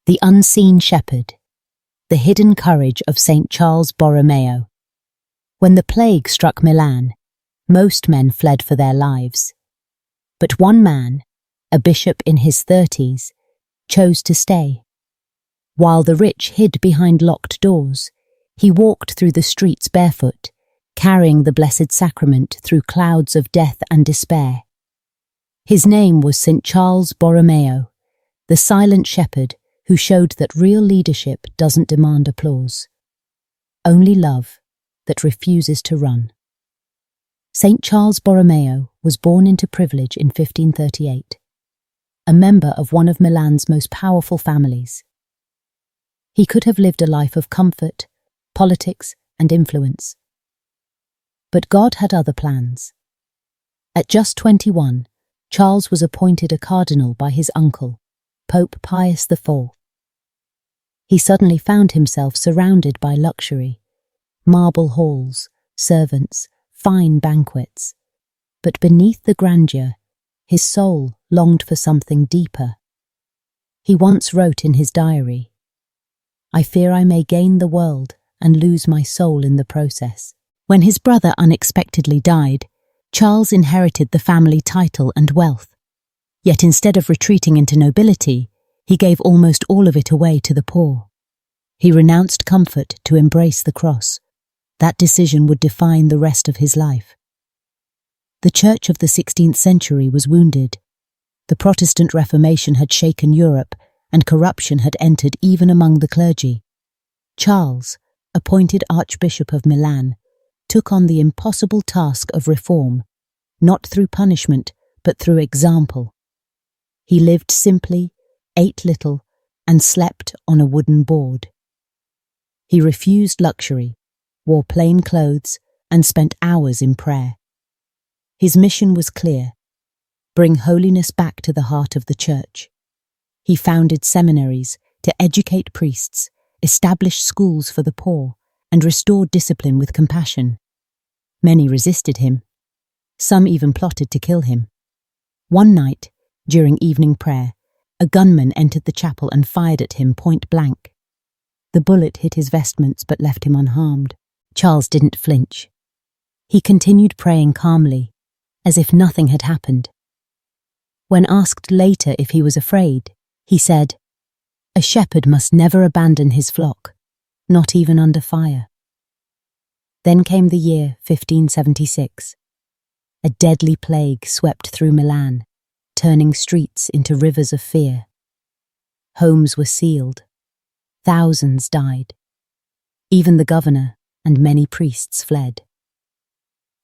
The Unseen Shepherd. The Hidden Courage of St. Charles Borromeo. When the plague struck Milan, most men fled for their lives. But one man, a bishop in his 30s, chose to stay. While the rich hid behind locked doors, he walked through the streets barefoot, carrying the Blessed Sacrament through clouds of death and despair. His name was St. Charles Borromeo, the silent shepherd who showed that real leadership doesn't demand applause, only love that refuses to run. St. Charles Borromeo was born into privilege in 1538, a member of one of Milan's most powerful families. He could have lived a life of comfort, politics, and influence. But God had other plans. At just 21, Charles was appointed a cardinal by his uncle, Pope Pius IV. He suddenly found himself surrounded by luxury, marble halls, servants, fine banquets. But beneath the grandeur, his soul longed for something deeper. He once wrote in his diary, "I fear I may gain the world and lose my soul in the process." When his brother unexpectedly died, Charles inherited the family title and wealth. Yet instead of retreating into nobility, he gave almost all of it away to the poor. He renounced comfort to embrace the cross. That decision would define the rest of his life. The Church of the 16th century was wounded. The Protestant Reformation had shaken Europe, and corruption had entered even among the clergy. Charles, appointed Archbishop of Milan, took on the impossible task of reform, not through punishment, but through example. He lived simply, ate little, and slept on a wooden board. He refused luxury, wore plain clothes, and spent hours in prayer. His mission was clear: bring holiness back to the heart of the Church. He founded seminaries to educate priests, established schools for the poor, and restored discipline with compassion. Many resisted him. Some even plotted to kill him. One night, during evening prayer, a gunman entered the chapel and fired at him point blank. The bullet hit his vestments but left him unharmed. Charles didn't flinch. He continued praying calmly, as if nothing had happened. When asked later if he was afraid, he said, "A shepherd must never abandon his flock, not even under fire." Then came the year 1576. A deadly plague swept through Milan, turning streets into rivers of fear. Homes were sealed. Thousands died. Even the governor and many priests fled.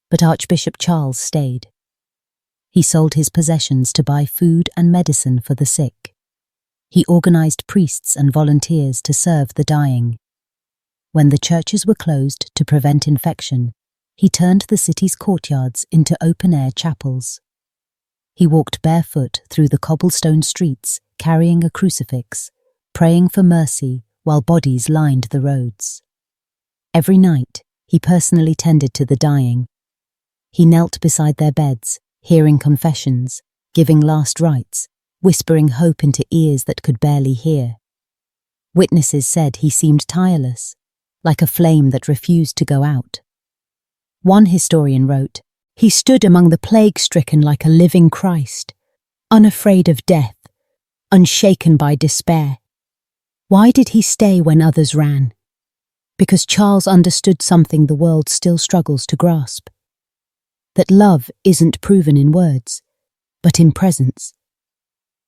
But Archbishop Charles stayed. He sold his possessions to buy food and medicine for the sick. He organized priests and volunteers to serve the dying. When the churches were closed to prevent infection, he turned the city's courtyards into open-air chapels. He walked barefoot through the cobblestone streets, carrying a crucifix, praying for mercy while bodies lined the roads. Every night, he personally tended to the dying. He knelt beside their beds, hearing confessions, giving last rites, whispering hope into ears that could barely hear. Witnesses said he seemed tireless, like a flame that refused to go out. One historian wrote, "He stood among the plague-stricken like a living Christ, unafraid of death, unshaken by despair." Why did he stay when others ran? Because Charles understood something the world still struggles to grasp. That love isn't proven in words, but in presence.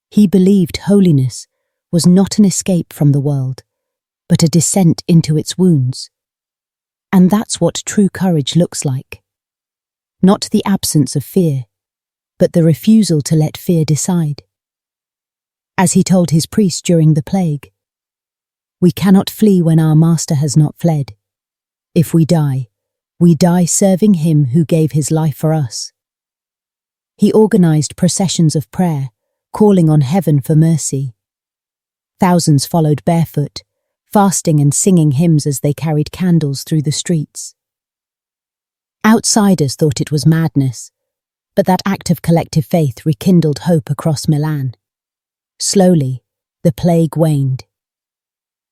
He believed holiness was not an escape from the world, but a descent into its wounds. And that's what true courage looks like. Not the absence of fear, but the refusal to let fear decide. As he told his priest during the plague, "We cannot flee when our master has not fled. If we die serving him who gave his life for us." He organized processions of prayer, calling on heaven for mercy. Thousands followed barefoot, fasting and singing hymns as they carried candles through the streets. Outsiders thought it was madness, but that act of collective faith rekindled hope across Milan. Slowly, the plague waned.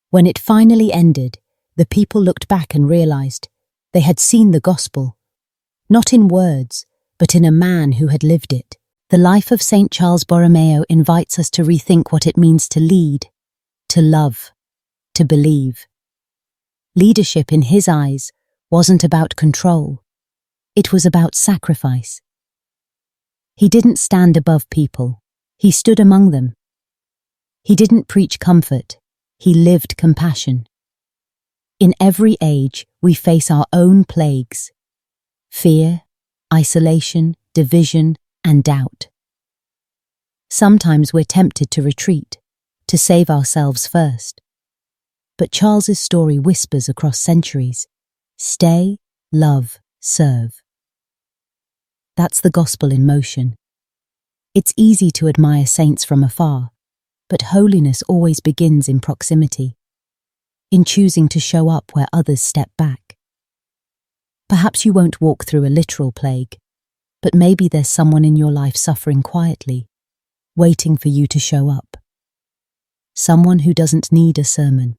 When it finally ended, the people looked back and realized they had seen the gospel, not in words, but in a man who had lived it. The life of St. Charles Borromeo invites us to rethink what it means to lead, to love, to believe. Leadership in his eyes wasn't about control. It was about sacrifice. He didn't stand above people. He stood among them. He didn't preach comfort. He lived compassion. In every age, we face our own plagues: fear, isolation, division, and doubt. Sometimes we're tempted to retreat, to save ourselves first. But Charles's story whispers across centuries: stay, love, serve. That's the gospel in motion. It's easy to admire saints from afar, but holiness always begins in proximity, in choosing to show up where others step back. Perhaps you won't walk through a literal plague, but maybe there's someone in your life suffering quietly, waiting for you to show up. Someone who doesn't need a sermon,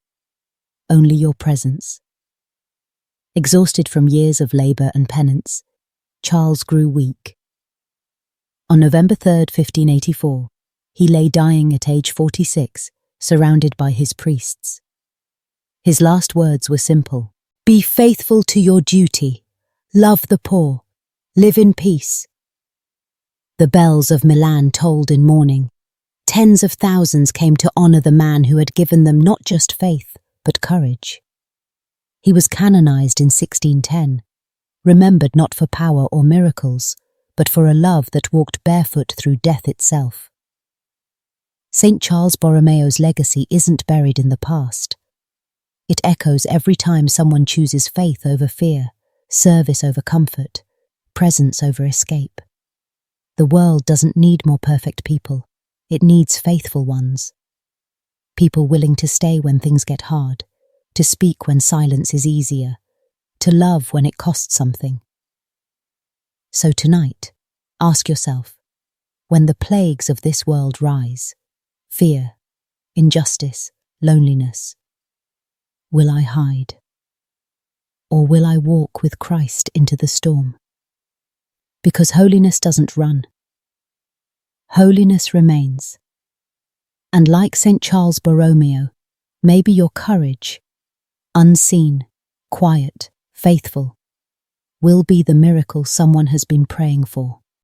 only your presence. Exhausted from years of labour and penance, Charles grew weak. On November 3rd, 1584, he lay dying at age 46, surrounded by his priests. His last words were simple: "Be faithful to your duty, love the poor, live in peace." The bells of Milan tolled in mourning. Tens of thousands came to honour the man who had given them not just faith, but courage. He was canonized in 1610, remembered not for power or miracles, but for a love that walked barefoot through death itself. St. Charles Borromeo's legacy isn't buried in the past. It echoes every time someone chooses faith over fear, service over comfort, presence over escape. The world doesn't need more perfect people. It needs faithful ones. People willing to stay when things get hard, to speak when silence is easier, to love when it costs something. So tonight, ask yourself, when the plagues of this world rise, fear, injustice, loneliness, will I hide? Or will I walk with Christ into the storm? Because holiness doesn't run. Holiness remains. And like St. Charles Borromeo, maybe your courage, unseen, quiet, faithful, will be the miracle someone has been praying for.